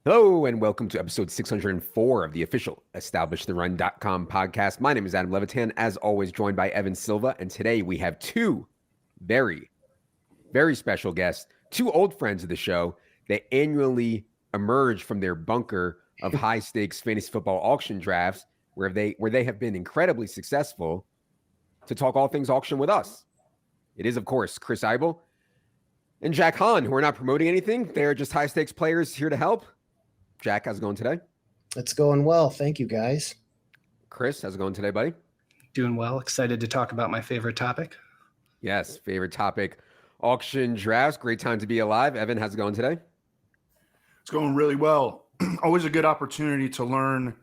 Hello and welcome to episode 604 of the official EstablishTheRun.com podcast. My name is Adam Levitan, as always joined by Evan Silva, and today we have two very, very special guests, two old friends of the show that annually emerge from their bunker of high-stakes fantasy football auction drafts where they have been incredibly successful to talk all things auction with us. It is, of course, Chris Eibl and Jack Haan, who are not promoting anything. They're just high-stakes players here to help. Jack, how's it going today? It's going well. Thank you, guys. Chris, how's it going today, buddy? Doing well. Excited to talk about my favorite topic. Yes, favorite topic, auction drafts. Great time to be alive. Evan, how's it going today? It's going really well. Always a good opportunity to learn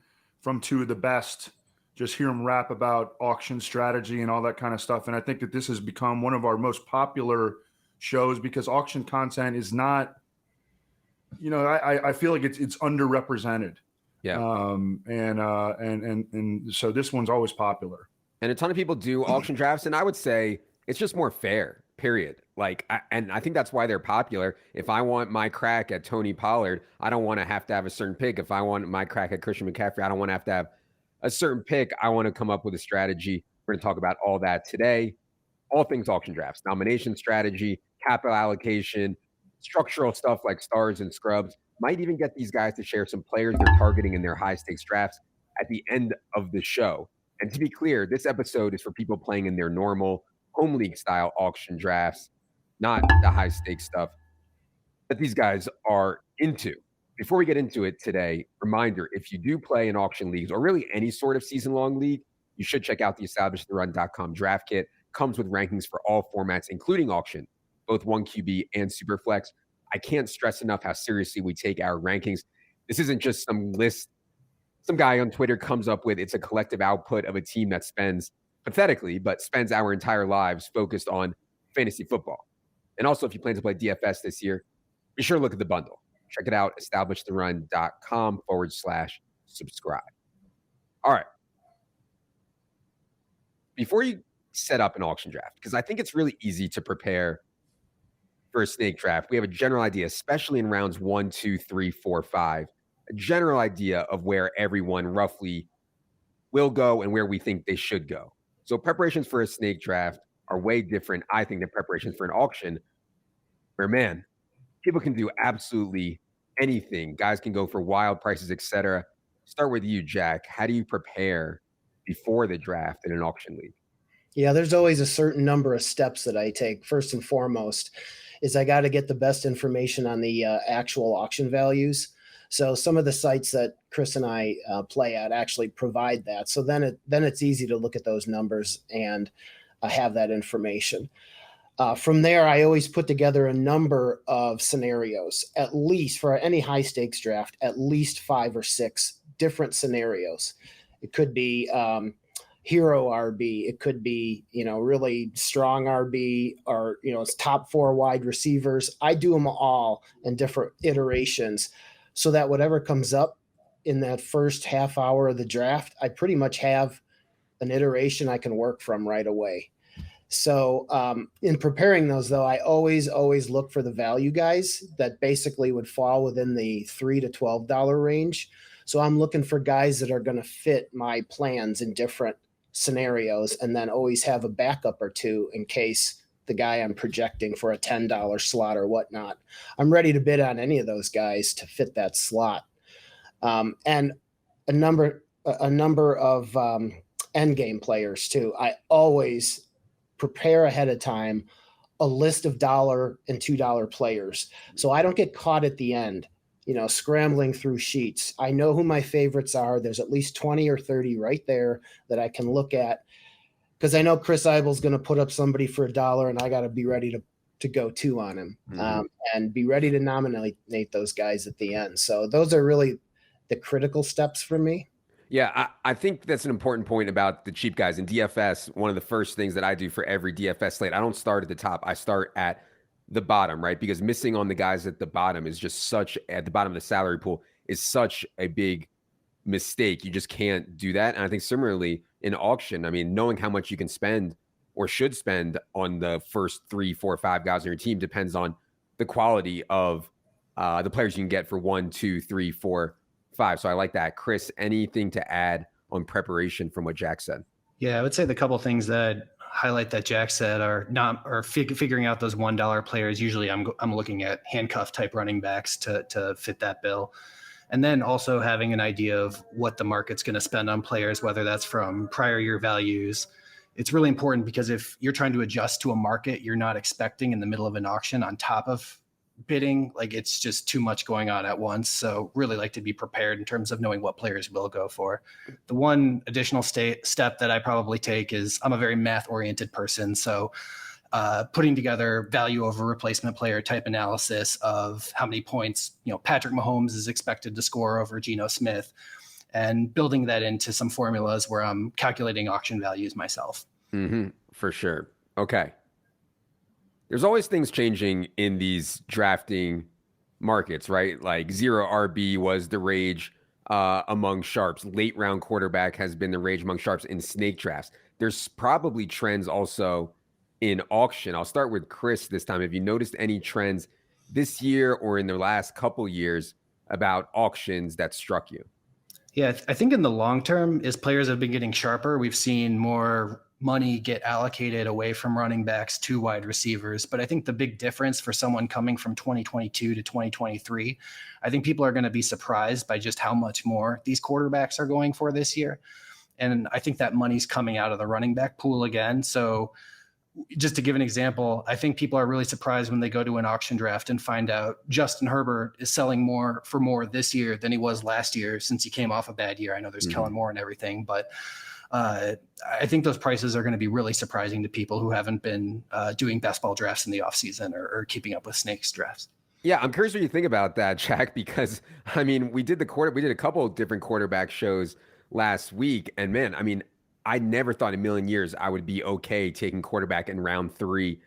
from two of the best. Just hear them rap about auction strategy and all that kind of stuff. And I think that this has become one of our most popular shows because auction content is not, I feel like it's underrepresented. Yeah. And so this one's always popular. And a ton of people do auction drafts, and I would say it's just more fair, period. And I think that's why they're popular. If I want my crack at Tony Pollard, I don't want to have a certain pick. If I want my crack at Christian McCaffrey, I don't want to have a certain pick. I want to come up with a strategy. We're going to talk about all that today. All things auction drafts, nomination strategy, capital allocation, structural stuff like stars and scrubs. Might even get these guys to share some players they're targeting in their high-stakes drafts at the end of the show. And to be clear, this episode is for people playing in their normal home league style auction drafts, not the high-stakes stuff that these guys are into. Before we get into it today, reminder, if you do play in auction leagues or really any sort of season-long league, you should check out the EstablishTheRun.com draft kit. Comes with rankings for all formats, including auction, both 1QB and Superflex. I can't stress enough how seriously we take our rankings. This isn't just some list some guy on Twitter comes up with. It's a collective output of a team that spends our entire lives focused on fantasy football. And also, if you plan to play DFS this year, be sure to look at the bundle. Check it out, EstablishTheRun.com/subscribe. All right. Before you set up an auction draft, because I think it's really easy to prepare for a snake draft. We have a general idea, especially in rounds 1, 2, 3, 4, 5, a general idea of where everyone roughly will go and where we think they should go. So preparations for a snake draft are way different, I think, than preparations for an auction, where, man, people can do absolutely anything. Guys can go for wild prices, etc. Start with you, Jack. How do you prepare before the draft in an auction league? Yeah, there's always a certain number of steps that I take. First and foremost is I got to get the best information on the actual auction values. So some of the sites that Chris and I play at actually provide that. So then it's easy to look at those numbers and have that information. From there, I always put together a number of scenarios, at least for any high stakes draft, at least 5 or 6 different scenarios. It could be hero RB. It could be, really strong RB or, it's top 4 wide receivers. I do them all in different iterations so that whatever comes up in that first half hour of the draft, I pretty much have an iteration I can work from right away. So in preparing those, though, I always look for the value guys that basically would fall within the $3 to $12 range. So I'm looking for guys that are going to fit my plans in different scenarios, and then always have a backup or two in case the guy I'm projecting for a $10 slot or whatnot. I'm ready to bid on any of those guys to fit that slot. And a number of end game players too. I always prepare ahead of time a list of $1 and $2 players, so I don't get caught at the end, scrambling through sheets. I know who my favorites are. There's at least 20 or 30 right there that I can look at, because I know Chris Eibl is going to put up somebody for $1, and I got to be ready to go 2 on him, and be ready to nominate those guys at the end. So those are really the critical steps for me. Yeah, I think that's an important point about the cheap guys. In DFS, one of the first things that I do for every DFS slate, I don't start at the top. I start at the bottom, right? Because missing on the guys at the bottom is just at the bottom of the salary pool is such a big mistake. You just can't do that. And I think similarly in auction, I mean, knowing how much you can spend or should spend on the first 3, 4, 5 guys on your team depends on the quality of the players you can get for 1, 2, 3, 4, 5. So I like that. Chris, anything to add on preparation from what Jack said? Yeah, I would say the couple things that highlight that Jack said are figuring out those $1 players. Usually I'm looking at handcuff type running backs to fit that bill. And then also having an idea of what the market's going to spend on players, whether that's from prior year values. It's really important because if you're trying to adjust to a market you're not expecting in the middle of an auction on top of bidding, like it's just too much going on at once. So really like to be prepared in terms of knowing what players will go for. The one additional step that I probably take is I'm a very math oriented person. So putting together value over replacement player type analysis of how many points, Patrick Mahomes is expected to score over Geno Smith, and building that into some formulas where I'm calculating auction values myself. For sure. Okay. There's always things changing in these drafting markets, right? Like 0 RB was the rage among sharps. Late round quarterback has been the rage among sharps in snake drafts. There's probably trends also in auction. I'll start with Chris this time. Have you noticed any trends this year or in the last couple years about auctions that struck you? Yeah, I think in the long term, as players have been getting sharper, we've seen more money get allocated away from running backs to wide receivers. But I think the big difference for someone coming from 2022 to 2023, I think people are going to be surprised by just how much more these quarterbacks are going for this year. And I think that money's coming out of the running back pool again. So just to give an example, I think people are really surprised when they go to an auction draft and find out Justin Herbert is selling more this year than he was last year since he came off a bad year. I know there's Kellen Moore and everything, but I think those prices are going to be really surprising to people who haven't been doing best ball drafts in the offseason or keeping up with snakes drafts. Yeah, I'm curious what you think about that, Jack, because I mean, we did a couple of different quarterback shows last week, and man, I mean, I never thought in a million years I would be okay taking quarterback in round 3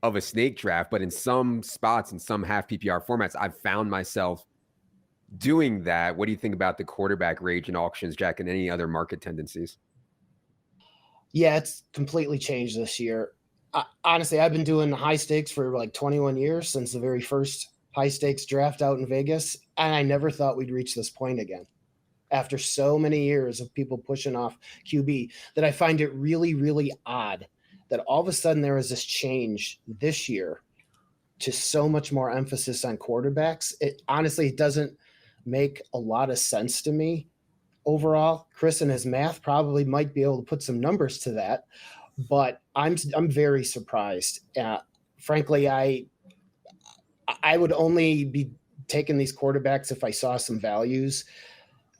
of a snake draft. But in some spots, in some half PPR formats, I've found myself doing that. What do you think about the quarterback rage in auctions, Jack, and any other market tendencies? Yeah, it's completely changed this year. Honestly, I've been doing high stakes for like 21 years since the very first high stakes draft out in Vegas. And I never thought we'd reach this point again. After so many years of people pushing off QB, that I find it really, really odd that all of a sudden there is this change this year to so much more emphasis on quarterbacks. It doesn't make a lot of sense to me overall. Chris and his math probably might be able to put some numbers to that, but I'm very surprised. Frankly, I would only be taking these quarterbacks if I saw some values.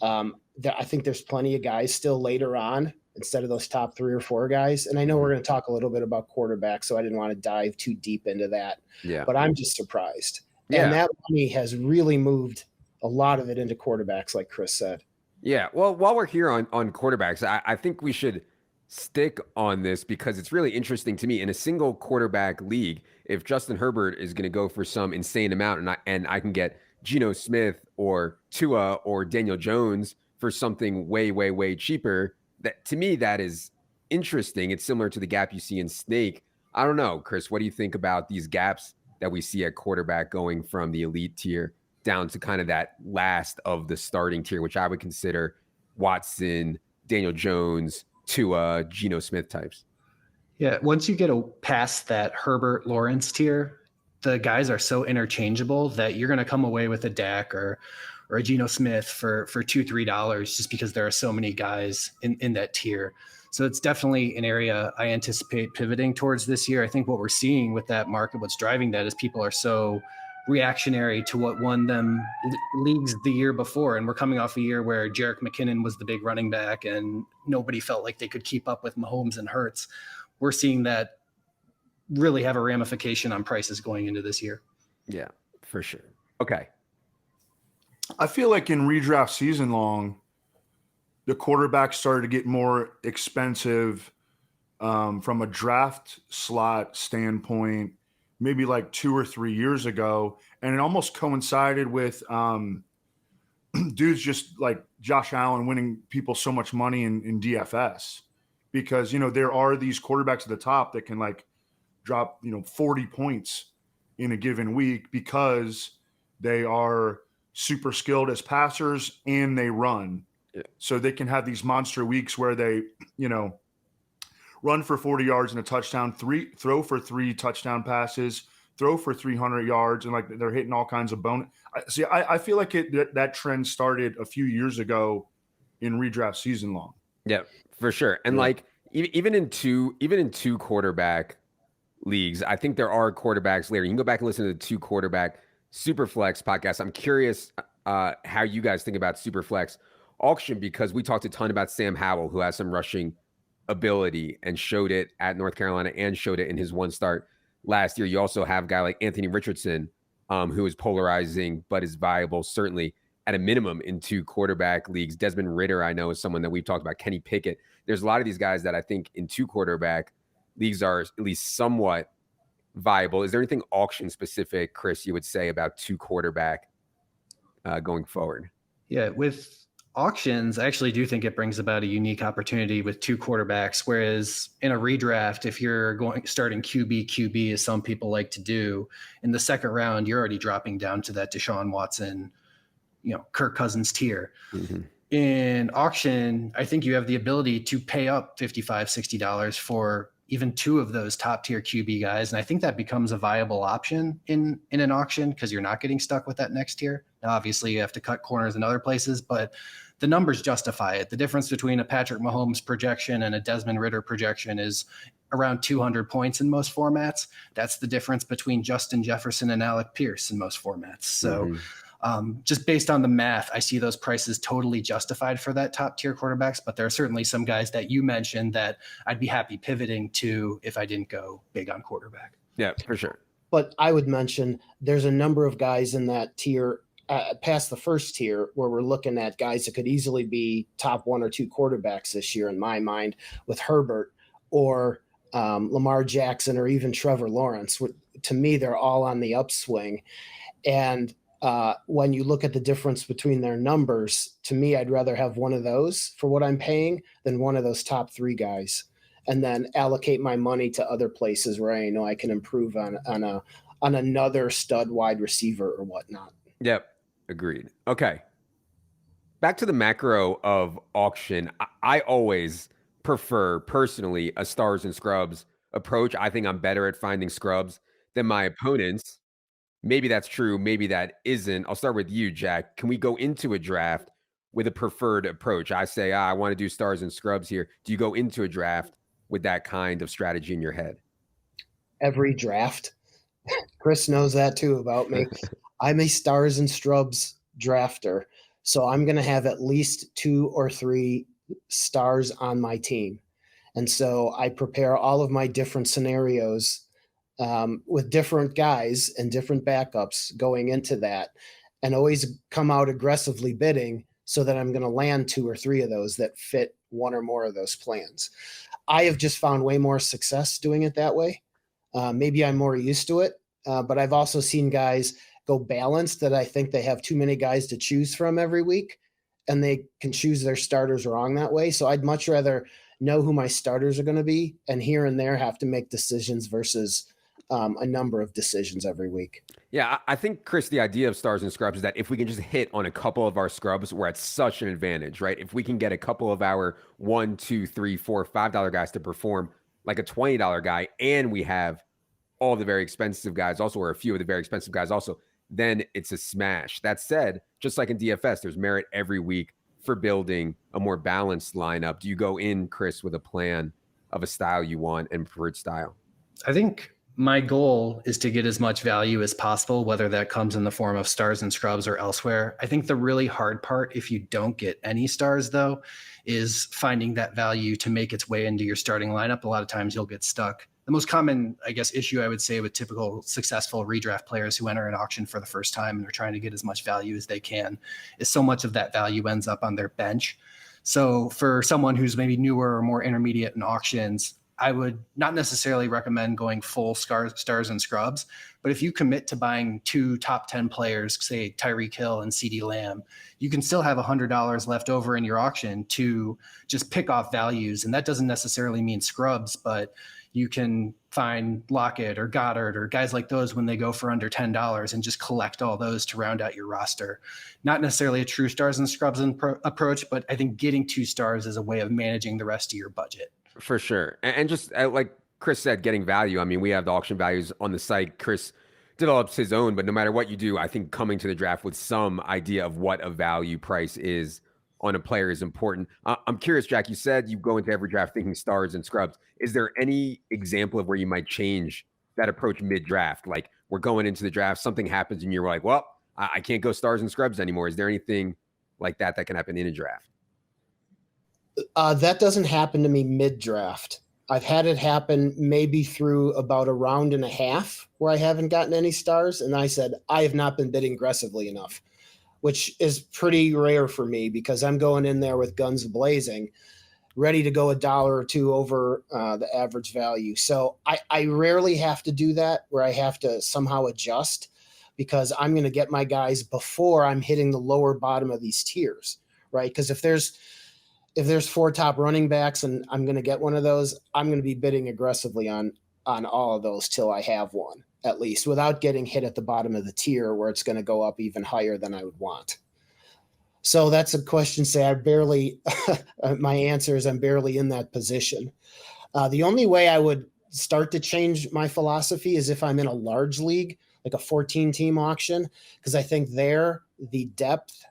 I think there's plenty of guys still later on instead of those top 3 or 4 guys. And I know we're going to talk a little bit about quarterbacks, so I didn't want to dive too deep into that. Yeah. But I'm just surprised. Yeah. And that money has really moved a lot of it into quarterbacks, like Chris said. Yeah. Well, while we're here on quarterbacks, I think we should stick on this because it's really interesting to me. In a single quarterback league, if Justin Herbert is going to go for some insane amount and I can get Geno Smith or Tua or Daniel Jones for something way, way, way cheaper, that to me, that is interesting. It's similar to the gap you see in snake. I don't know, Chris, what do you think about these gaps that we see at quarterback going from the elite tier down to kind of that last of the starting tier, which I would consider Watson, Daniel Jones, Tua, Geno Smith types? Yeah, once you get past that Herbert Lawrence tier, the guys are so interchangeable that you're going to come away with a Dak or a Geno Smith for $2-3 just because there are so many guys in that tier. So it's definitely an area I anticipate pivoting towards this year. I think what we're seeing with that market, what's driving that is people are so reactionary to what won them leagues the year before. And we're coming off a year where Jerick McKinnon was the big running back and nobody felt like they could keep up with Mahomes and Hurts. We're seeing that really have a ramification on prices going into this year. Yeah, for sure. Okay. I feel like in redraft season long, the quarterbacks started to get more expensive from a draft slot standpoint, maybe like 2 or 3 years ago. And it almost coincided with dudes just like Josh Allen winning people so much money in DFS because, there are these quarterbacks at the top that can like drop, 40 points in a given week because they are super skilled as passers, and they run. Yeah. So they can have these monster weeks where they, run for 40 yards and a touchdown, throw for 3 touchdown passes, throw for 300 yards, and like they're hitting all kinds of bonus. I feel like that trend started a few years ago in redraft season long. Yeah, for sure. And like even in two quarterback leagues, I think there are quarterbacks later. You can go back and listen to the 2 quarterback Superflex podcast. I'm curious how you guys think about Superflex auction, because we talked a ton about Sam Howell, who has some rushing ability and showed it at North Carolina and showed it in his 1 start last year. You also have a guy like Anthony Richardson, who is polarizing but is viable, certainly at a minimum in 2 quarterback leagues. Desmond Ridder, I know, is someone that we've talked about. Kenny Pickett. There's a lot of these guys that I think in 2 quarterback leagues are at least somewhat viable. Is there anything auction specific, Chris, you would say about 2 quarterback going forward? Yeah, with auctions, I actually do think it brings about a unique opportunity with 2 quarterbacks. Whereas in a redraft, if you're starting QB, as some people like to do, in the second round, you're already dropping down to that Deshaun Watson, Kirk Cousins tier. Mm-hmm. In auction, I think you have the ability to pay up $55, $60 for even 2 of those top tier QB guys. And I think that becomes a viable option in an auction, because you're not getting stuck with that next tier. Now, obviously you have to cut corners in other places, but the numbers justify it. The difference between a Patrick Mahomes projection and a Desmond Ridder projection is around 200 points in most formats. That's the difference between Justin Jefferson and Alec Pierce in most formats. So just based on the math, I see those prices totally justified for that top tier quarterbacks, but there are certainly some guys that you mentioned that I'd be happy pivoting to if I didn't go big on quarterback. Yeah, for sure. But I would mention there's a number of guys in that tier past the first tier where we're looking at guys that could easily be top 1 or 2 quarterbacks this year in my mind, with Herbert or Lamar Jackson or even Trevor Lawrence. To me, they're all on the upswing. And when you look at the difference between their numbers, to me, I'd rather have one of those for what I'm paying than one of those top 3 guys, and then allocate my money to other places where I know I can improve on another stud wide receiver or whatnot. Yep. Agreed. Okay. Back to the macro of auction. I always prefer personally a stars and scrubs approach. I think I'm better at finding scrubs than my opponents. Maybe that's true. Maybe that isn't. I'll start with you, Jack. Can we go into a draft with a preferred approach? I say, I want to do stars and scrubs here. Do you go into a draft with that kind of strategy in your head? Every draft. Chris knows that too about me. I'm a stars and scrubs drafter. So I'm going to have at least 2 or 3 stars on my team. And so I prepare all of my different scenarios with different guys and different backups going into that, and always come out aggressively bidding so that I'm going to land 2 or 3 of those that fit 1 or more of those plans. I have just found way more success doing it that way. Maybe I'm more used to it, but I've also seen guys go balanced, that I think they have too many guys to choose from every week, and they can choose their starters wrong that way. So I'd much rather know who my starters are going to be, and here and there have to make decisions versus a number of decisions every week. Yeah, I think, Chris, the idea of stars and scrubs is that if we can just hit on a couple of our scrubs, we're at such an advantage, right? If we can get a couple of our $1, $2, $3, $4, $5 guys to perform like a $20 guy, and we have all the very expensive guys also, or a few of the very expensive guys also, then it's a smash. That said, just like in DFS, there's merit every week for building a more balanced lineup. Do you go in, Chris, with a plan of a style you want and preferred style? I think my goal is to get as much value as possible, whether that comes in the form of stars and scrubs or elsewhere. I think the really hard part, if you don't get any stars though, is finding that value to make its way into your starting lineup. A lot of times you'll get stuck. The most common, I guess, issue I would say with typical successful redraft players who enter an auction for the first time and they're trying to get as much value as they can is so much of that value ends up on their bench. So for someone who's maybe newer or more intermediate in auctions, I would not necessarily recommend going full stars and scrubs, but if you commit to buying 2 top 10 players, say Tyreek Hill and CeeDee Lamb, you can still have $100 left over in your auction to just pick off values. And that doesn't necessarily mean scrubs, but you can find Lockett or Goddard or guys like those when they go for under $10 and just collect all those to round out your roster. Not necessarily a true stars and scrubs approach, but I think getting 2 stars is a way of managing the rest of your budget. For sure. And just like Chris said, getting value. I mean, we have the auction values on the site. Chris develops his own, but no matter what you do, I think coming to the draft with some idea of what a value price is on a player is important. I'm curious, Jack, you said you go into every draft thinking stars and scrubs. Is there any example of where you might change that approach mid-draft? Like we're going into the draft, something happens and you're like, well, I can't go stars and scrubs anymore. Is there anything like that can happen in a draft? That doesn't happen to me mid-draft. I've had it happen maybe through about a round and a half where I haven't gotten any stars. And I said, I have not been bidding aggressively enough, which is pretty rare for me because I'm going in there with guns blazing, ready to go $1 or $2 over the average value. So I rarely have to do that where I have to somehow adjust because I'm going to get my guys before I'm hitting the lower bottom of these tiers, right? Because if there's 4 top running backs and I'm going to get one of those, I'm going to be bidding aggressively on all of those till I have one, at least, without getting hit at the bottom of the tier where it's going to go up even higher than I would want. So that's a question, say I barely, my answer is I'm barely in that position. The only way I would start to change my philosophy is if I'm in a large league, like a 14-team auction, because I think there the depth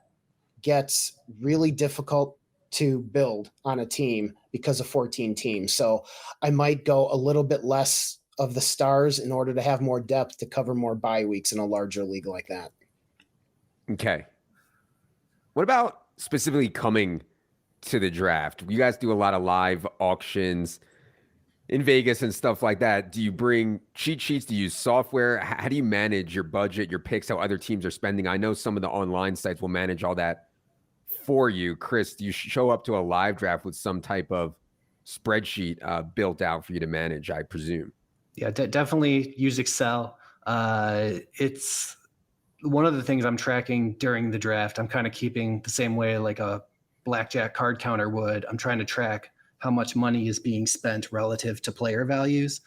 gets really difficult to build on a team because of 14 teams. So I might go a little bit less of the stars in order to have more depth to cover more bye weeks in a larger league like that. Okay. What about specifically coming to the draft? You guys do a lot of live auctions in Vegas and stuff like that. Do you bring cheat sheets? Do you use software? How do you manage your budget, your picks, how other teams are spending? I know some of the online sites will manage all that for you. Chris, do you show up to a live draft with some type of spreadsheet built out for you to manage, I presume? Yeah, definitely use Excel. It's one of the things I'm tracking during the draft. I'm kind of keeping the same way like a blackjack card counter would. I'm trying to track how much money is being spent relative to player values.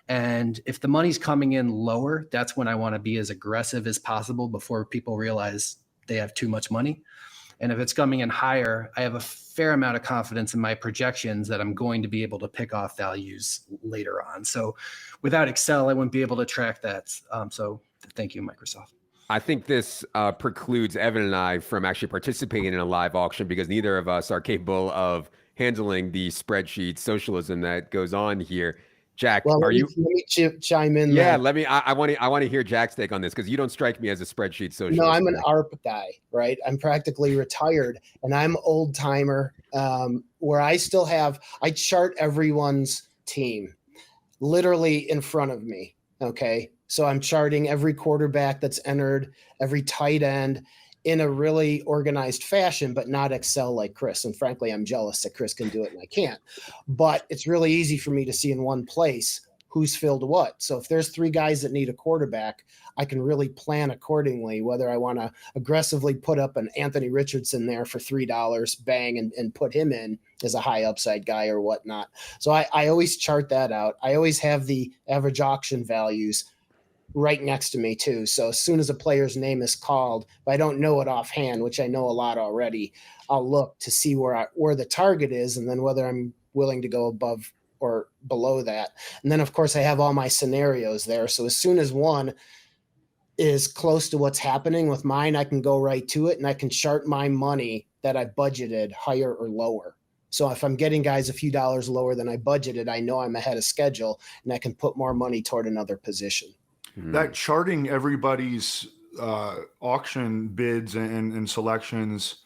And if the money's coming in lower, that's when I want to be as aggressive as possible before people realize they have too much money. And if it's coming in higher, I have a fair amount of confidence in my projections that I'm going to be able to pick off values later on. So without Excel, I wouldn't be able to track that. So thank you, Microsoft. I think this precludes Evan and I from actually participating in a live auction because neither of us are capable of handling the spreadsheet socialism that goes on here. Jack, well, are you? Let me chime in. Yeah, there. let me. I want to hear Jack's take on this because you don't strike me as a spreadsheet socialist. No, I'm an ARP guy, right? I'm practically retired, and I'm old timer. Where I chart everyone's team, literally in front of me. Okay, so I'm charting every quarterback that's entered, every tight end, in a really organized fashion, but not Excel like Chris. And frankly, I'm jealous that Chris can do it and I can't. But it's really easy for me to see in one place who's filled what. So if there's 3 guys that need a quarterback, I can really plan accordingly, whether I want to aggressively put up an Anthony Richardson there for $3, bang, and put him in as a high upside guy or whatnot. So I always chart that out. I always have the average auction values right next to me too. So as soon as a player's name is called, if I don't know it offhand, which I know a lot already, I'll look to see where the target is and then whether I'm willing to go above or below that. And then of course I have all my scenarios there. So as soon as one is close to what's happening with mine, I can go right to it and I can chart my money that I budgeted higher or lower. So if I'm getting guys a few dollars lower than I budgeted, I know I'm ahead of schedule and I can put more money toward another position. That charting everybody's auction bids and selections,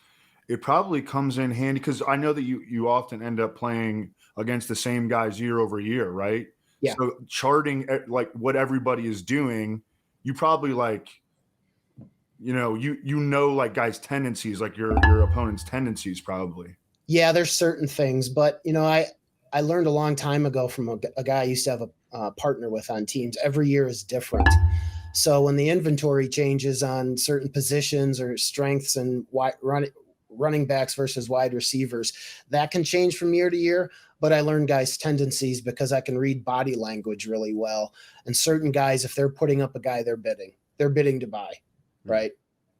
it probably comes in handy because I know that you often end up playing against the same guys year over year, right? Yeah. So charting like what everybody is doing, you probably like, like guys' tendencies, like your opponent's tendencies probably. Yeah, there's certain things, but I learned a long time ago from a guy I used to have a partner with on teams. Every year is different. So when the inventory changes on certain positions or strengths and running backs versus wide receivers, that can change from year to year. But I learned guys' tendencies because I can read body language really well. And certain guys, if they're putting up a guy, they're bidding to buy, right?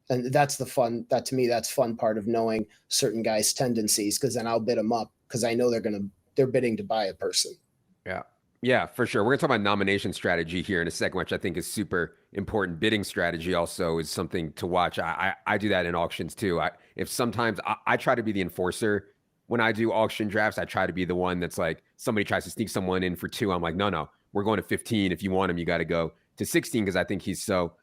And that's the fun. That to me, that's fun part of knowing certain guys' tendencies, because then I'll bid them up because I know they're bidding to buy a person. Yeah. Yeah, for sure. We're going to talk about nomination strategy here in a second, which I think is super important. Bidding strategy also is something to watch. I do that in auctions too. If sometimes I try to be the enforcer when I do auction drafts. I try to be the one that's like, somebody tries to sneak someone in for 2. I'm like, no, we're going to 15. If you want him, you got to go to 16, because I think he's so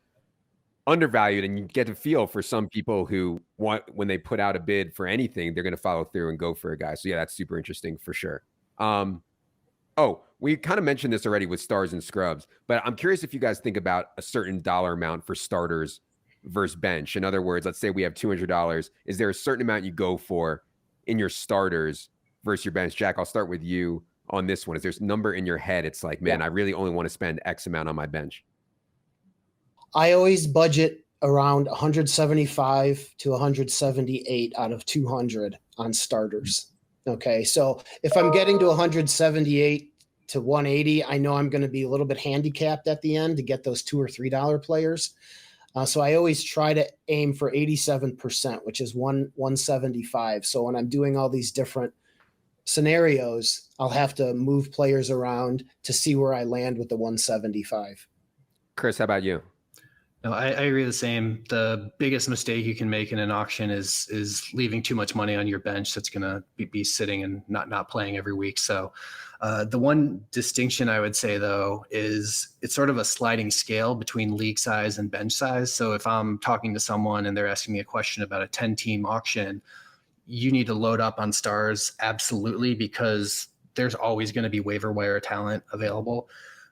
undervalued. And you get to feel for some people who want, when they put out a bid for anything, they're going to follow through and go for a guy. So yeah, that's super interesting for sure. Oh, we kind of mentioned this already with stars and scrubs, but I'm curious if you guys think about a certain dollar amount for starters versus bench. In other words, let's say we have $200. Is there a certain amount you go for in your starters versus your bench? Jack, I'll start with you on this one. Is there a number in your head? It's like, man, I really only want to spend X amount on my bench. I always budget around 175 to 178 out of 200 on starters. Okay, so if I'm getting to 178 to 180, I know I'm going to be a little bit handicapped at the end to get those $2 or $3 players. So I always try to aim for 87%, which is 175. So when I'm doing all these different scenarios, I'll have to move players around to see where I land with the 175. Chris, how about you? No, I agree the same. The biggest mistake you can make in an auction is leaving too much money on your bench that's going to be sitting and not playing every week. So the one distinction I would say, though, is it's sort of a sliding scale between league size and bench size. So if I'm talking to someone and they're asking me a question about a 10-team auction, you need to load up on stars, absolutely, because there's always going to be waiver wire talent available,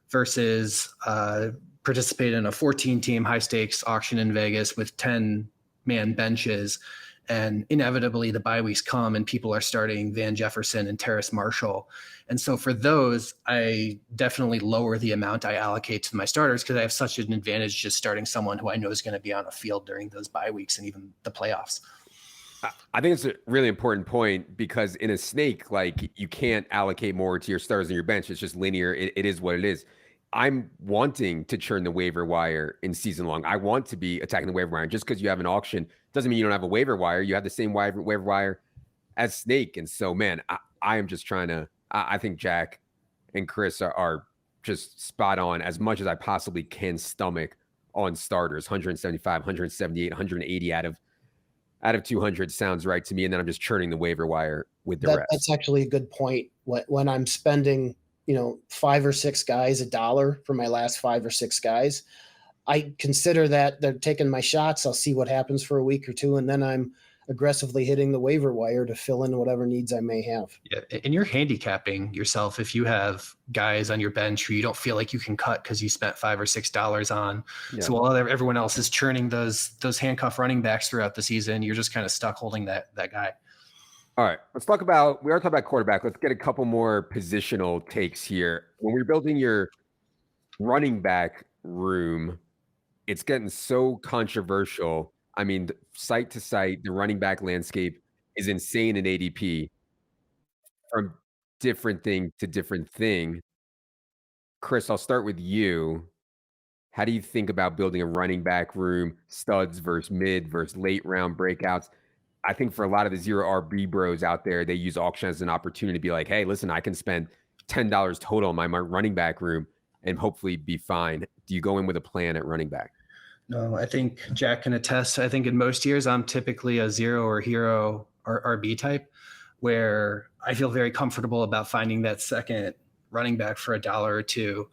versus participate in a 14-team high-stakes auction in Vegas with 10-man benches, and inevitably the bye weeks come and people are starting Van Jefferson and Terrace Marshall. And so for those, I definitely lower the amount I allocate to my starters, because I have such an advantage just starting someone who I know is going to be on a field during those bye weeks and even the playoffs. I think it's a really important point, because in a snake, like, you can't allocate more to your stars than your bench. It's just linear. It is what it is. I'm wanting to churn the waiver wire in season long. I want to be attacking the waiver wire. And just because you have an auction doesn't mean you don't have a waiver wire. You have the same waiver wire as snake. And so, man, I am just trying to, I think Jack and Chris are just spot on as much as I possibly can stomach on starters. 175, 178, 180 out of 200 sounds right to me. And then I'm just churning the waiver wire with the rest. That's actually a good point. When I'm spending, 5 or 6 guys $1 for my last 5 or 6 guys, I consider that they're taking my shots. I'll see what happens for a week or two, and then I'm aggressively hitting the waiver wire to fill in whatever needs I may have. Yeah, and you're handicapping yourself if you have guys on your bench who you don't feel like you can cut because you spent $5 or $6 on. Yeah. So while everyone else is churning those handcuff running backs throughout the season, you're just kind of stuck holding that guy. All right, we are talking about quarterback. Let's get a couple more positional takes here. When we're building your running back room, it's getting so controversial. I mean, site to site, the running back landscape is insane in ADP, from different thing to different thing. Chris, I'll start with you. How do you think about building a running back room, studs versus mid versus late round breakouts? I think for a lot of the zero RB bros out there, they use auction as an opportunity to be like, hey, listen, I can spend $10 total on my running back room and hopefully be fine. Do you go in with a plan at running back? No, I think Jack can attest. I think in most years, I'm typically a zero or hero or RB type, where I feel very comfortable about finding that second running back for $1 or $2.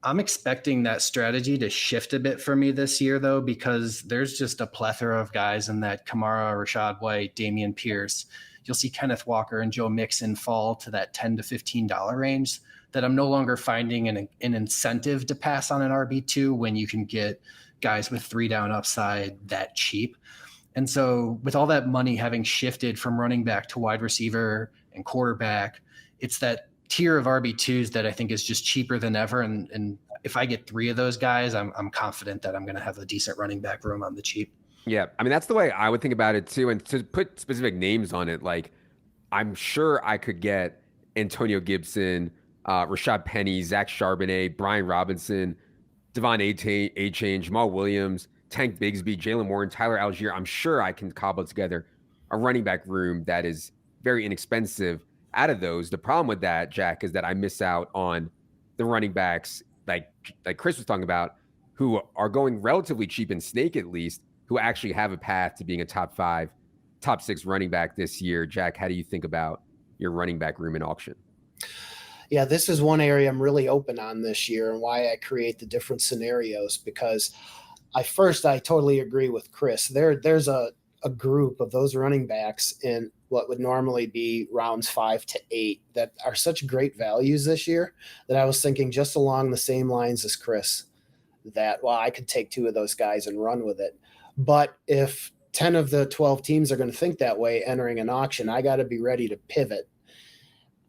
I'm expecting that strategy to shift a bit for me this year, though, because there's just a plethora of guys in that Kamara, Rashad White, Dameon Pierce. You'll see Kenneth Walker and Joe Mixon fall to that $10 to $15 range, that I'm no longer finding an incentive to pass on an RB2 when you can get guys with 3 down upside that cheap. And so with all that money having shifted from running back to wide receiver and quarterback, it's that tier of RB2s that I think is just cheaper than ever. And if I get 3 of those guys, I'm confident that I'm going to have a decent running back room on the cheap. Yeah, I mean, that's the way I would think about it too. And to put specific names on it, like I'm sure I could get Antonio Gibson, Rashad Penny, Zach Charbonnet, Brian Robinson, Devon A-Chain, Jamal Williams, Tank Bigsby, Jalen Warren, Tyler Algier. I'm sure I can cobble together a running back room that is very inexpensive out of those. The problem with that, Jack, is that I miss out on the running backs like Chris was talking about, who are going relatively cheap in Snake at least, who actually have a path to being a top 5, top 6 running back this year. Jack, how do you think about your running back room in auction? Yeah, this is one area I'm really open on this year and why I create the different scenarios, because I totally agree with Chris. There's a group of those running backs in what would normally be rounds 5 to 8 that are such great values this year that I was thinking just along the same lines as Chris that, well, I could take 2 of those guys and run with it. But if 10 of the 12 teams are going to think that way entering an auction, I got to be ready to pivot.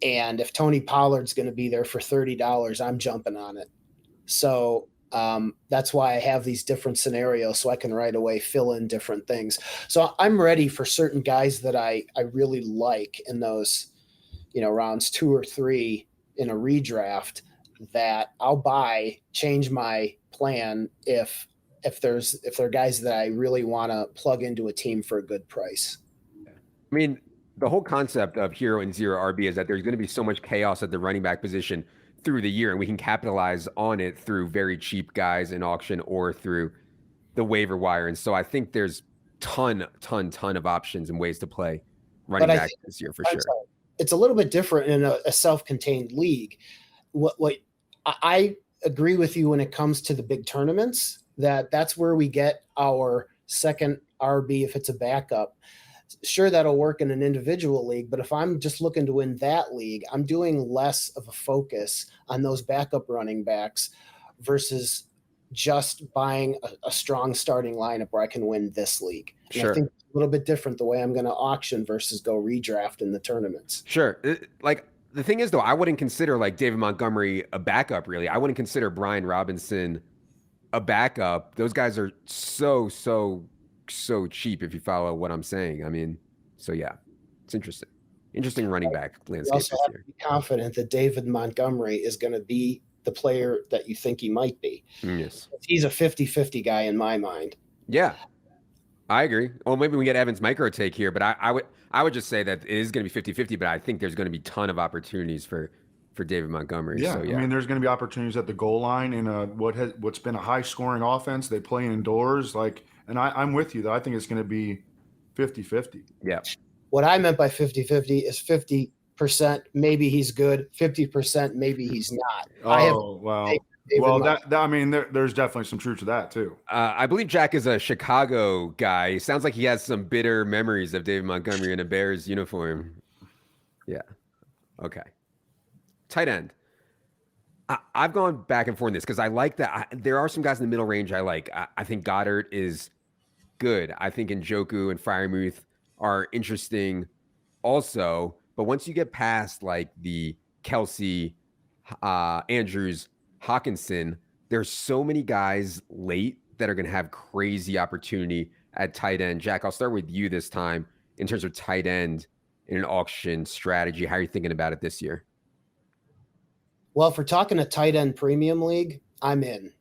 And if Tony Pollard's going to be there for $30, I'm jumping on it. So that's why I have these different scenarios so I can right away fill in different things. So I'm ready for certain guys that I really like in those, rounds 2 or 3 in a redraft that I'll buy, change my plan if they're guys that I really want to plug into a team for a good price. I mean, the whole concept of hero and zero RB is that there's going to be so much chaos at the running back position through the year, and we can capitalize on it through very cheap guys in auction or through the waiver wire. And so I think there's ton of options and ways to play running back this year for sure. It's a little bit different in a self-contained league. What I agree with you when it comes to the big tournaments, that's where we get our second RB if it's a backup. Sure, that'll work in an individual league, but if I'm just looking to win that league, I'm doing less of a focus on those backup running backs versus just buying a strong starting lineup where I can win this league. And sure. I think it's a little bit different the way I'm going to auction versus go redraft in the tournaments. Sure. Like the thing is, though, I wouldn't consider like David Montgomery a backup, really. I wouldn't consider Brian Robinson a backup. Those guys are so cheap, if you follow what I'm saying. I mean, so yeah, it's interesting running back landscape. You also have to be confident that David Montgomery is going to be the player that you think he might be. Yes, he's a 50-50 guy in my mind. Yeah, I agree. Well, maybe we get Evan's micro take here, but I would just say that it is going to be 50-50, but I think there's going to be a ton of opportunities for David Montgomery. Yeah, so, I mean, there's going to be opportunities at the goal line in what's been a high scoring offense. They play indoors, and I'm with you, though. I think it's going to be 50-50. Yeah. What I meant by 50-50 is 50% maybe he's good, 50% maybe he's not. Oh, wow. Well, there's definitely some truth to that, too. I believe Jack is a Chicago guy. He sounds like he has some bitter memories of David Montgomery in a Bears uniform. Yeah. Okay. Tight end. I've gone back and forth in this because I like that. There are some guys in the middle range I like. I think Goddard is good. I think Njoku and Freiermuth are interesting also. But once you get past like the Kelsey, Andrews, Hawkinson, there's so many guys late that are going to have crazy opportunity at tight end. Jack, I'll start with you this time in terms of tight end in an auction strategy. How are you thinking about it this year? Well, if we're talking a tight end premium league, I'm in.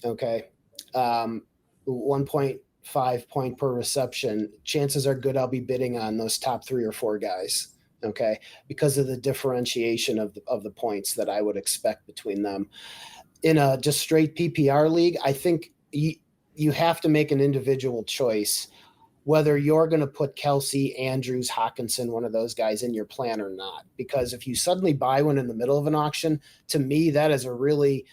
Okay. 1.5 point per reception. Chances are good I'll be bidding on those top 3 or 4 guys. Okay. Because of the differentiation of the points that I would expect between them. In a just straight PPR league, I think you have to make an individual choice whether you're going to put Kelsey, Andrews, Hawkinson, one of those guys in your plan or not. Because if you suddenly buy one in the middle of an auction, to me, that is a really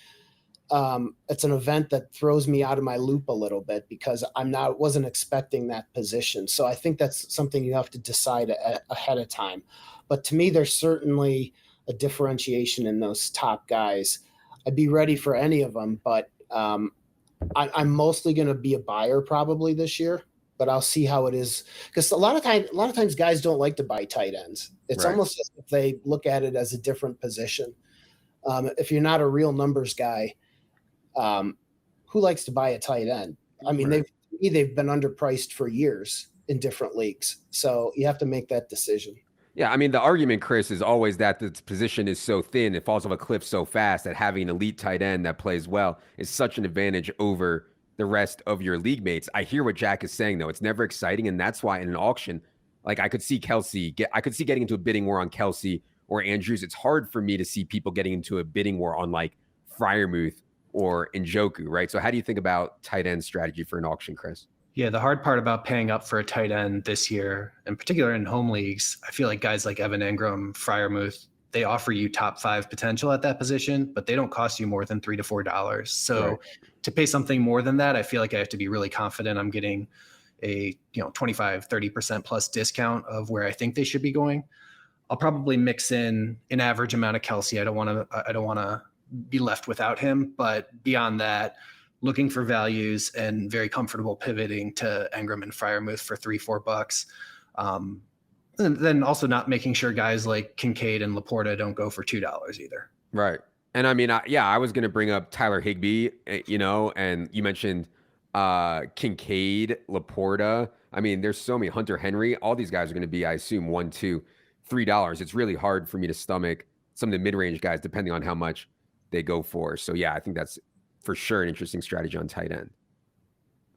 it's an event that throws me out of my loop a little bit because wasn't expecting that position. So I think that's something you have to decide ahead of time. But to me, there's certainly a differentiation in those top guys. I'd be ready for any of them, but I'm mostly going to be a buyer probably this year. but I'll see how it is, because a lot of times guys don't like to buy tight ends. It's Right. almost as if they look at it as a different position. If you're not a real numbers guy, who likes to buy a tight end? I mean, Right. they've been underpriced for years in different leagues, so you have to make that decision. Yeah, I mean, the argument, Chris, is always that the position is so thin, it falls off a cliff so fast that having an elite tight end that plays well is such an advantage over the rest of your league mates. I hear what Jack is saying, though. It's never exciting, and that's why in an auction, like I could see getting into a bidding war on Kelsey or Andrews. It's hard for me to see people getting into a bidding war on like Freiermuth or Njoku, right? So how do you think about tight end strategy for an auction, Chris? Yeah, the hard part about paying up for a tight end this year, in particular in home leagues, I feel like guys like Evan Ingram, Freiermuth, they offer you top 5 potential at that position, but they don't cost you more than $3 to $4. So Right. to pay something more than that, I feel like I have to be really confident I'm getting a 25, 30% plus discount of where I think they should be going. I'll probably mix in an average amount of Kelsey. I don't want to be left without him, but beyond that, looking for values and very comfortable pivoting to Ingram and Freiermuth for $3-4. And then also not making sure guys like Kincaid and Laporta don't go for $2 either. Right. And I mean, I was going to bring up Tyler Higbee, and you mentioned Kincaid, Laporta. I mean, there's so many, Hunter Henry, all these guys are going to be, I assume, $1, $2, $3. It's really hard for me to stomach some of the mid-range guys, depending on how much they go for. So yeah, I think that's for sure an interesting strategy on tight end.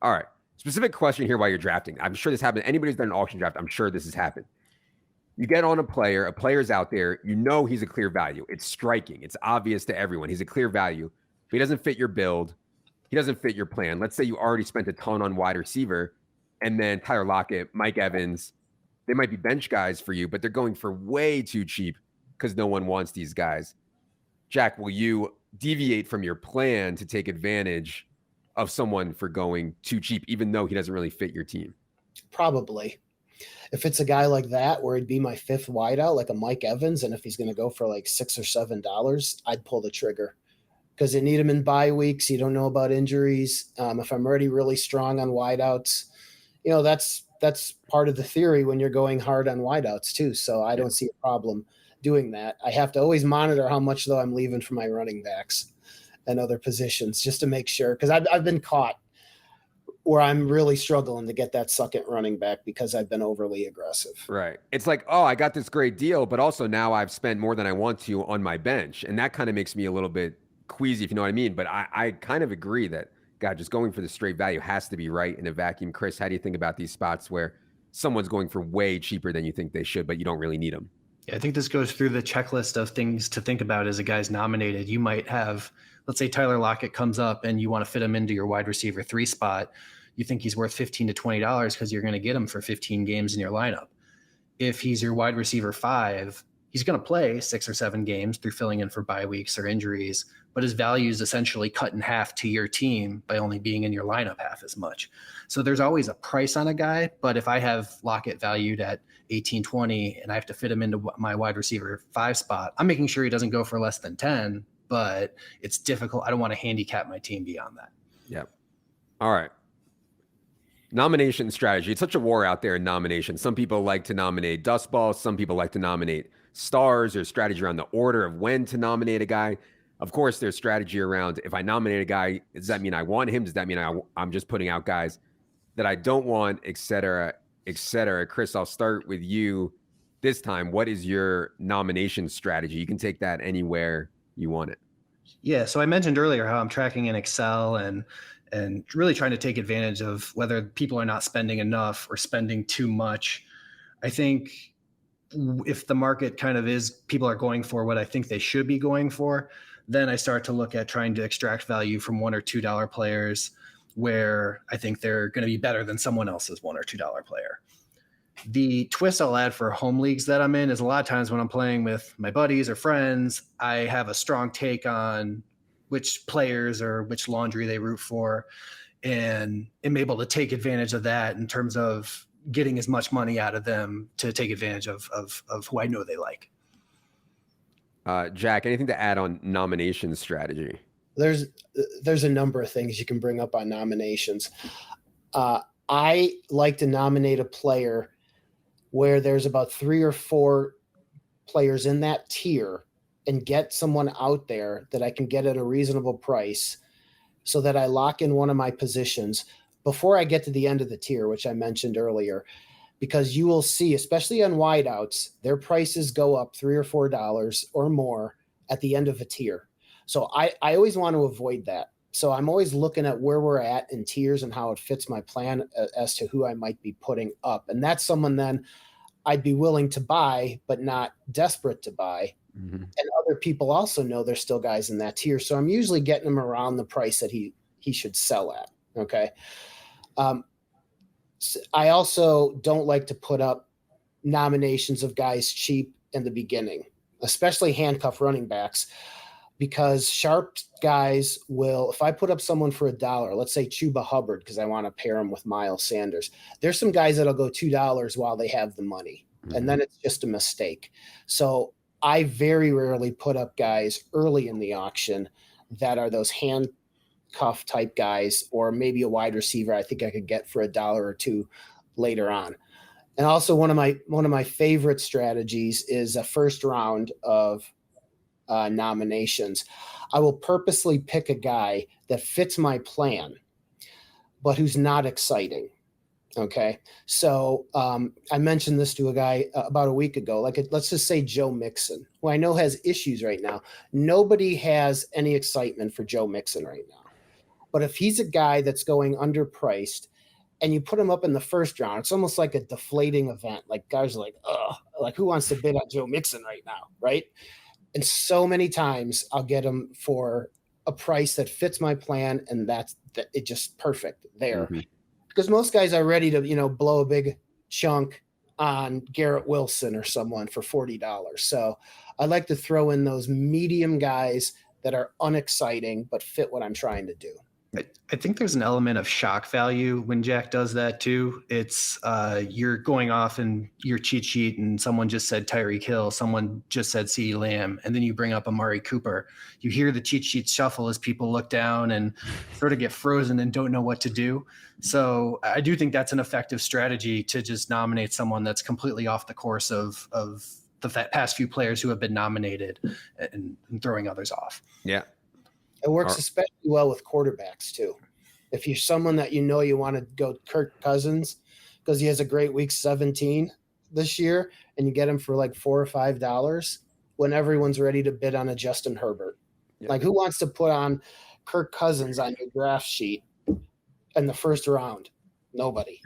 All right. Specific question here while you're drafting. I'm sure this happened. Anybody who's done an auction draft, I'm sure this has happened. You get on a player's out there, he's a clear value. It's striking. It's obvious to everyone. He's a clear value, but he doesn't fit your build. He doesn't fit your plan. Let's say you already spent a ton on wide receiver, and then Tyler Lockett, Mike Evans, they might be bench guys for you, but they're going for way too cheap because no one wants these guys. Jack, will you deviate from your plan to take advantage of someone for going too cheap, even though he doesn't really fit your team? Probably. If it's a guy like that, where he'd be my 5th wideout, like a Mike Evans, and if he's going to go for like $6 or $7, I'd pull the trigger, because you need him in bye weeks. You don't know about injuries. If I'm already really strong on wideouts, that's part of the theory when you're going hard on wideouts too. So I don't see a problem doing that. I have to always monitor how much though I'm leaving for my running backs and other positions, just to make sure, because I've been caught where I'm really struggling to get that second running back because I've been overly aggressive. Right. It's like, oh, I got this great deal, but also now I've spent more than I want to on my bench. And that kind of makes me a little bit queasy, if you know what I mean. But I kind of agree that, God, just going for the straight value has to be right in a vacuum. Chris, how do you think about these spots where someone's going for way cheaper than you think they should, but you don't really need them? Yeah, I think this goes through the checklist of things to think about as a guy's nominated. You might have, let's say Tyler Lockett comes up and you want to fit him into your wide receiver 3 spot. You think he's worth $15 to $20 because you're going to get him for 15 games in your lineup. If he's your wide receiver 5, he's going to play 6 or 7 games through filling in for bye weeks or injuries, but his value is essentially cut in half to your team by only being in your lineup half as much. So there's always a price on a guy, but if I have Lockett valued at 18, 20 and I have to fit him into my wide receiver 5 spot, I'm making sure he doesn't go for less than 10, but it's difficult. I don't want to handicap my team beyond that. Yep. All right. Nomination strategy. It's such a war out there in nominations. Some people like to nominate dust balls. Some people like to nominate stars, or strategy around the order of when to nominate a guy. Of course, there's strategy around, if I nominate a guy, does that mean I want him? Does that mean I'm just putting out guys that I don't want, et cetera, et cetera? Chris, I'll start with you this time. What is your nomination strategy? You can take that anywhere you want it. Yeah. So I mentioned earlier how I'm tracking in Excel and really trying to take advantage of whether people are not spending enough or spending too much. I think if the market kind of is, people are going for what I think they should be going for, then I start to look at trying to extract value from $1 or $2 players where I think they're going to be better than someone else's $1 or $2 player. The twist I'll add for home leagues that I'm in is a lot of times when I'm playing with my buddies or friends, I have a strong take on which players or which laundry they root for, and am able to take advantage of that in terms of getting as much money out of them to take advantage of who I know they like. Jack, anything to add on nomination strategy? There's a number of things you can bring up on nominations. I like to nominate a player where there's about 3 or 4 players in that tier and get someone out there that I can get at a reasonable price so that I lock in one of my positions before I get to the end of the tier, which I mentioned earlier, because you will see, especially on wideouts, their prices go up $3 or $4 or more at the end of a tier. So I always want to avoid that. So I'm always looking at where we're at in tiers and how it fits my plan as to who I might be putting up. And that's someone then I'd be willing to buy, but not desperate to buy. Mm-hmm. And other people also know there's still guys in that tier. So I'm usually getting them around the price that he should sell at. Okay. I also don't like to put up nominations of guys cheap in the beginning, especially handcuff running backs, because sharp guys will, if I put up someone for $1, let's say Chuba Hubbard, because I want to pair him with Miles Sanders, there's some guys that'll go $2 while they have the money. Mm-hmm. And then it's just a mistake. So I very rarely put up guys early in the auction that are those handcuff type guys, or maybe a wide receiver I think I could get for $1 or $2 later on. And also one of my favorite strategies is a first round of nominations. I will purposely pick a guy that fits my plan, but who's not exciting. Okay. So I mentioned this to a guy about a week ago. Let's just say Joe Mixon, who I know has issues right now. Nobody has any excitement for Joe Mixon right now. But if he's a guy that's going underpriced and you put him up in the first round, it's almost like a deflating event. Like guys are like, oh, like who wants to bid on Joe Mixon right now? Right. And so many times I'll get them for a price that fits my plan, and that's it, just perfect there. Mm-hmm. Because most guys are ready to, blow a big chunk on Garrett Wilson or someone for $40. So I like to throw in those medium guys that are unexciting but fit what I'm trying to do. I think there's an element of shock value when Jack does that too. It's you're going off in your cheat sheet and someone just said Tyreek Hill, someone just said CeeDee Lamb, and then you bring up Amari Cooper. You hear the cheat sheet shuffle as people look down and sort of get frozen and don't know what to do. So I do think that's an effective strategy to just nominate someone that's completely off the course of the past few players who have been nominated and throwing others off. Yeah. It works especially well with quarterbacks too. If you're someone that you want to go Kirk Cousins because he has a great week 17 this year, and you get him for like $4 or $5 when everyone's ready to bid on a Justin Herbert. Yeah. Like who wants to put on Kirk Cousins on your draft sheet in the first round? Nobody.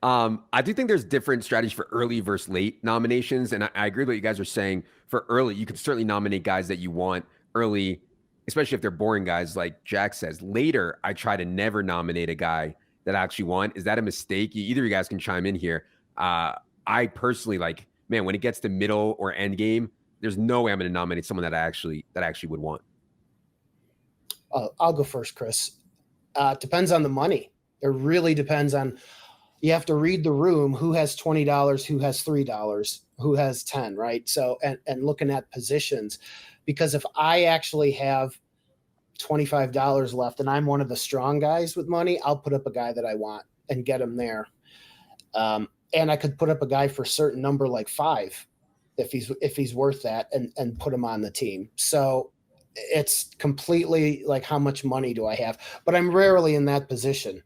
I do think there's different strategies for early versus late nominations. And I agree with what you guys are saying. For early, you can certainly nominate guys that you want early, especially if they're boring guys, like Jack says. Later, I try to never nominate a guy that I actually want. Is that a mistake? Either of you guys can chime in here. I personally when it gets to middle or end game, there's no way I'm going to nominate someone that I actually would want. I'll go first, Chris. Depends on the money. It really depends on. You have to read the room. Who has $20? Who has $3? Who has 10? Right. So and looking at positions. Because if I actually have $25 left and I'm one of the strong guys with money, I'll put up a guy that I want and get him there. And I could put up a guy for a certain number like 5 if he's worth that and put him on the team. So it's completely like how much money do I have? But I'm rarely in that position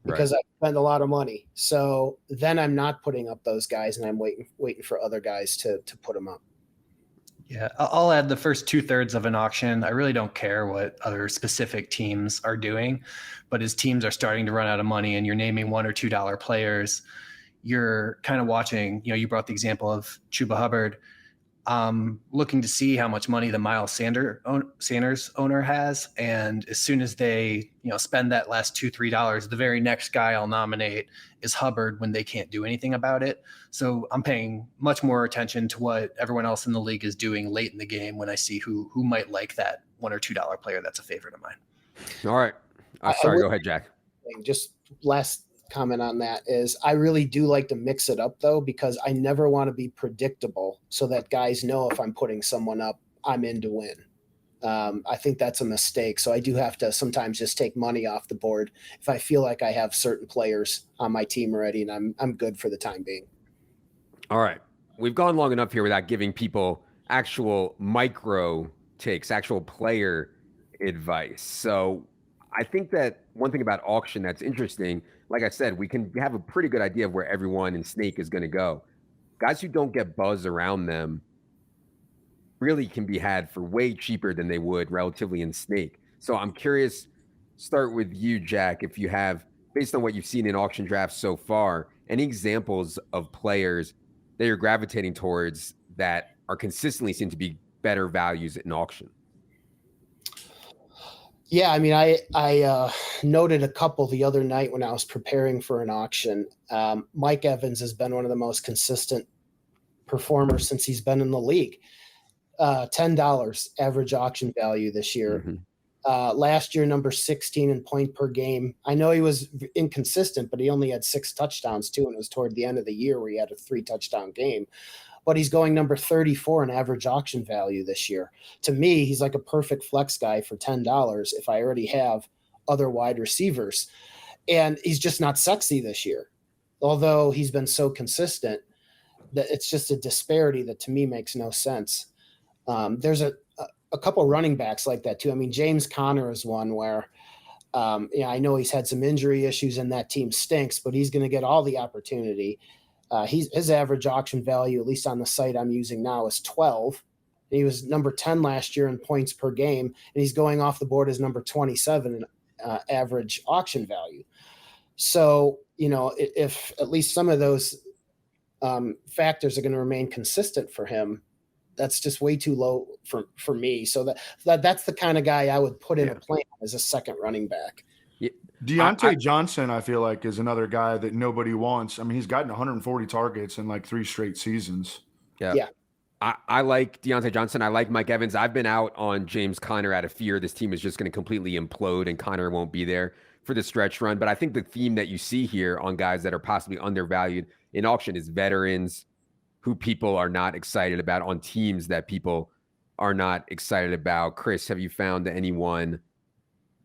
because I spend a lot of money. So then I'm not putting up those guys and I'm waiting for other guys to put them up. Yeah, I'll add the first 2/3 of an auction. I really don't care what other specific teams are doing, but as teams are starting to run out of money and you're naming $1 or $2 players, you're kind of watching, you brought the example of Chuba Hubbard, looking to see how much money the Miles Sanders owner has. And as soon as they, spend that last $2-3, the very next guy I'll nominate is Hubbard when they can't do anything about it. So I'm paying much more attention to what everyone else in the league is doing late in the game when I see who might like that $1 or $2 player that's a favorite of mine. All right. Sorry, go ahead, Jack. Just last comment on that is I really do like to mix it up though, because I never want to be predictable so that guys know if I'm putting someone up, I'm in to win. I think that's a mistake. So I do have to sometimes just take money off the board if I feel like I have certain players on my team already, and I'm good for the time being. All right. We've gone long enough here without giving people actual micro takes, actual player advice. So I think that one thing about auction that's interesting, like I said, we can have a pretty good idea of where everyone in Snake is going to go. Guys who don't get buzz around them really can be had for way cheaper than they would relatively in Snake. So I'm curious, start with you, Jack, if you have, based on what you've seen in auction drafts so far, any examples of players that you're gravitating towards that are consistently seem to be better values in auction? Yeah, I mean, I noted a couple the other night when I was preparing for an auction. Mike Evans has been one of the most consistent performers since he's been in the league. $10 average auction value this year. Mm-hmm. Last year, number 16 in point per game. I know he was inconsistent, but he only had 6 touchdowns too, and it was toward the end of the year where he had a 3-touchdown game. But he's going number 34 in average auction value this year. To me, he's like a perfect flex guy for $10 if I already have other wide receivers. And he's just not sexy this year. Although he's been so consistent, that it's just a disparity that to me makes no sense. There's a couple running backs like that too. I mean, James Conner is one where, I know he's had some injury issues and that team stinks, but he's going to get all the opportunity. His average auction value, at least on the site I'm using now, is 12. He was number 10 last year in points per game, and he's going off the board as number 27 in average auction value. So, if at least some of those factors are going to remain consistent for him, that's just way too low for me. So that's the kind of guy I would put in a plan as a second running back. Deontay Johnson, I feel like, is another guy that nobody wants. I mean, he's gotten 140 targets in like 3 straight seasons. Yeah. I like Deontay Johnson. I like Mike Evans. I've been out on James Conner out of fear this team is just going to completely implode and Conner won't be there for the stretch run. But I think the theme that you see here on guys that are possibly undervalued in auction is veterans who people are not excited about on teams that people are not excited about. Chris, have you found anyone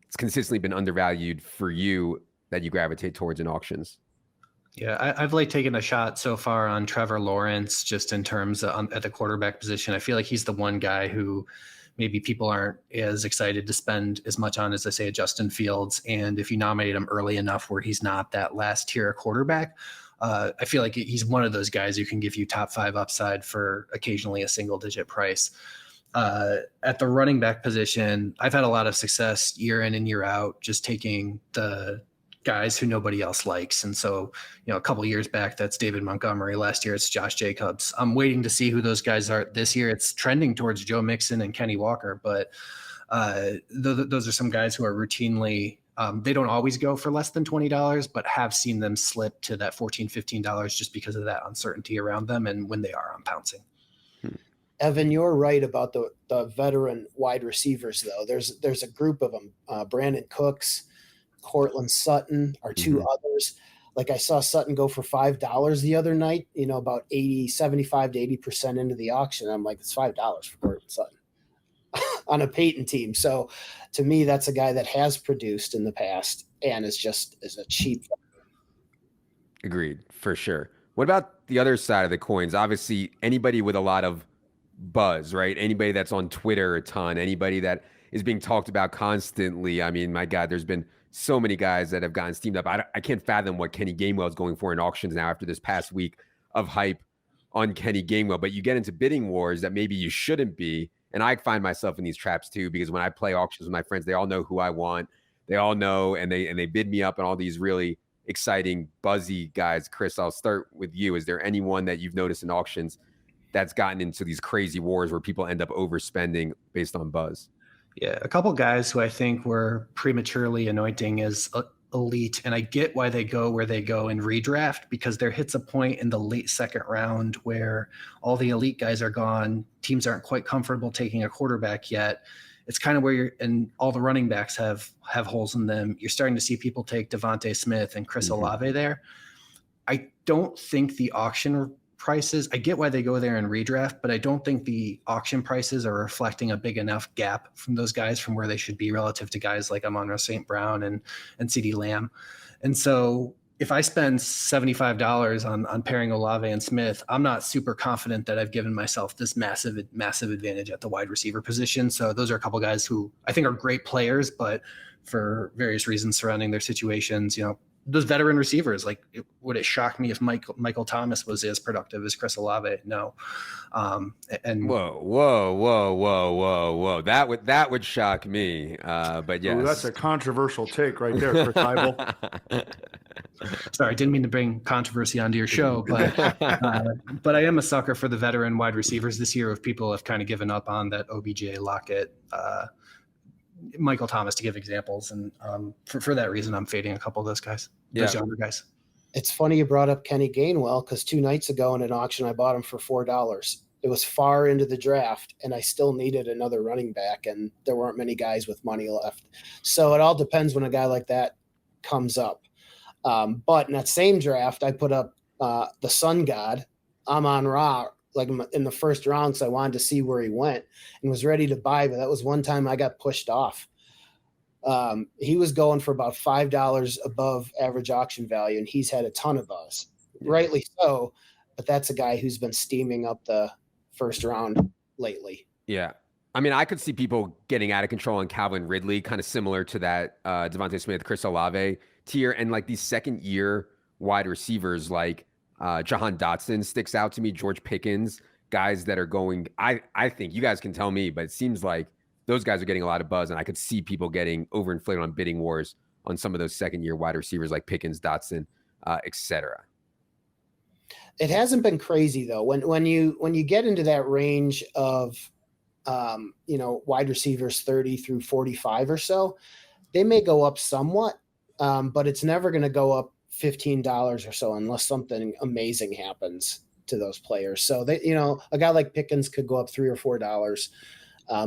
that's consistently been undervalued for you that you gravitate towards in auctions? Yeah, I've taken a shot so far on Trevor Lawrence just in terms of at the quarterback position. I feel like he's the one guy who maybe people aren't as excited to spend as much on as I say Justin Fields. And if you nominate him early enough where he's not that last tier quarterback, I feel like he's one of those guys who can give you top 5 upside for occasionally a single digit price. At the running back position, I've had a lot of success year in and year out, just taking the guys who nobody else likes. And so, a couple of years back, that's David Montgomery. Last year, it's Josh Jacobs. I'm waiting to see who those guys are this year. It's trending towards Joe Mixon and Kenny Walker, but those are some guys who are routinely they don't always go for less than $20, but have seen them slip to that $14, $15 just because of that uncertainty around them. And when they are, I'm pouncing. Evan, you're right about the veteran wide receivers, though. There's a group of them. Brandon Cooks, Cortland Sutton are 2 others. Like I saw Sutton go for $5 the other night, about 75 to 80% into the auction. I'm like, it's $5 for Cortland Sutton on a Peyton team. So to me, that's a guy that has produced in the past and is a cheap. Agreed, for sure. What about the other side of the coins? Obviously, anybody with a lot of buzz, right? Anybody that's on Twitter a ton, anybody that is being talked about constantly. I mean, my God, there's been so many guys that have gotten steamed up. I can't fathom what Kenny Gainwell is going for in auctions now after this past week of hype on Kenny Gainwell. But you get into bidding wars that maybe you shouldn't be. And I find myself in these traps too, because when I play auctions with my friends, they all know who I want. They all know, and they bid me up on all these really exciting, buzzy guys. Chris, I'll start with you. Is there anyone that you've noticed in auctions that's gotten into these crazy wars where people end up overspending based on buzz? Yeah, a couple guys who I think were prematurely anointing as elite, and I get why they go where they go in redraft, because there hits a point in the late second round where all the elite guys are gone. Teams aren't quite comfortable taking a quarterback yet. It's kind of where and all the running backs have holes in them. You're starting to see people take Devontae Smith and Chris Olave there. I don't think the auction prices, I get why they go there and redraft, but I don't think the auction prices are reflecting a big enough gap from those guys from where they should be relative to guys like Amon-Ra St. Brown and CeeDee Lamb. And so if I spend $75 on pairing Olave and Smith, I'm not super confident that I've given myself this massive advantage at the wide receiver position. So those are a couple guys who I think are great players, but for various reasons surrounding their situations, those veteran receivers, like, would it shock me if Michael Thomas was as productive as Chris Olave? No. And whoa. That would shock me. But yes. Ooh, that's a controversial take right there, Chris Eibl. Sorry, I didn't mean to bring controversy onto your show, but I am a sucker for the veteran wide receivers this year. If people have kind of given up on that OBJ, Lockett, Michael Thomas, to give examples, and for that reason, I'm fading a couple of those guys, those younger guys. It's funny you brought up Kenny Gainwell, because 2 nights ago in an auction, I bought him for $4. It was far into the draft, and I still needed another running back, and there weren't many guys with money left. So it all depends when a guy like that comes up. But in that same draft, I put up the Sun God, Amon-Ra, like in the first round, so I wanted to see where he went and was ready to buy. But that was one time I got pushed off. He was going for about $5 above average auction value, and he's had a ton of buzz, rightly so. But that's a guy who's been steaming up the first round lately. Yeah. I mean, I could see people getting out of control on Calvin Ridley, kind of similar to that Devontae Smith, Chris Olave tier. And like these second year wide receivers like Jahan Dotson sticks out to me, George Pickens, guys that are going, I think you guys can tell me, but it seems like those guys are getting a lot of buzz, and I could see people getting overinflated on bidding wars on some of those second year wide receivers like Pickens, Dotson, etc. It hasn't been crazy though. When you get into that range of wide receivers 30 through 45 or so, they may go up somewhat, but it's never going to go up $15 or so unless something amazing happens to those players. So they, a guy like Pickens could go up $3 or $4,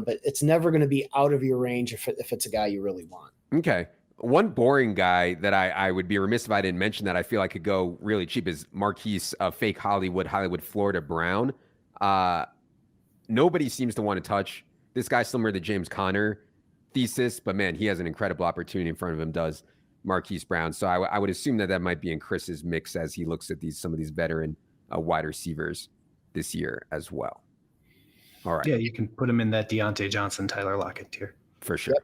but it's never going to be out of your range if it's a guy you really want. Okay. One boring guy that I would be remiss if I didn't mention that I feel like could go really cheap is Marquise, fake Hollywood, Florida Brown. Nobody seems to want to touch this guy, similar to James Conner thesis, but man, he has an incredible opportunity in front of him, does Marquise Brown. So I would assume that might be in Chris's mix as he looks at some of these veteran wide receivers this year as well. All right. Yeah, you can put him in that Deontay Johnson, Tyler Lockett tier. For sure. Yep.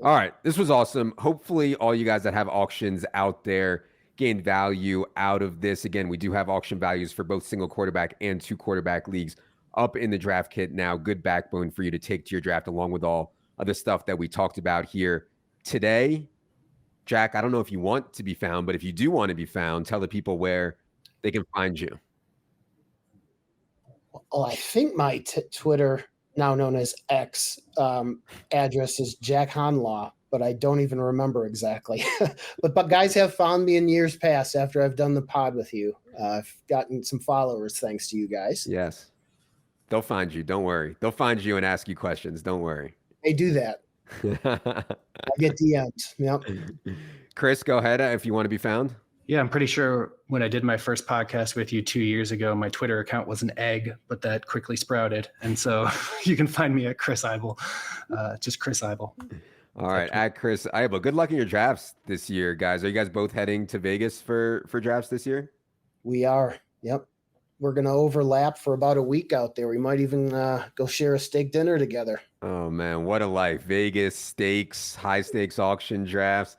All right. This was awesome. Hopefully all you guys that have auctions out there gained value out of this. Again, we do have auction values for both single quarterback and 2 quarterback leagues up in the draft kit now. Good backbone for you to take to your draft along with all of the stuff that we talked about here today. Jack, I don't know if you want to be found, but if you do want to be found, tell the people where they can find you. Well, I think my Twitter, now known as X, address is Jack Hanlaw, but I don't even remember exactly. but guys have found me in years past after I've done the pod with you. I've gotten some followers thanks to you guys. Yes. They'll find you. Don't worry. They'll find you and ask you questions. Don't worry. They do that. I get DMs. Yep. Chris, go ahead if you want to be found. Yeah, I'm pretty sure when I did my first podcast with you 2 years ago, my Twitter account was an egg, but that quickly sprouted. And so you can find me at Chris Eibl, just Chris Eibl. All right, at Chris Eibl. Good luck in your drafts this year, guys. Are you guys both heading to Vegas for drafts this year? We are. Yep. We're going to overlap for about a week out there. We might even go share a steak dinner together. Oh, man, what a life. Vegas, steaks, high-stakes auction drafts.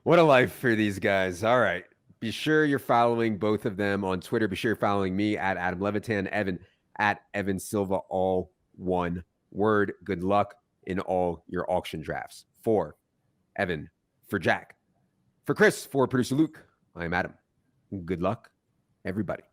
What a life for these guys. All right. Be sure you're following both of them on Twitter. Be sure you're following me at Adam Levitan, Evan at Evan Silva, all one word. Good luck in all your auction drafts. For Evan, for Jack, for Chris, for producer Luke, I'm Adam. Good luck, everybody.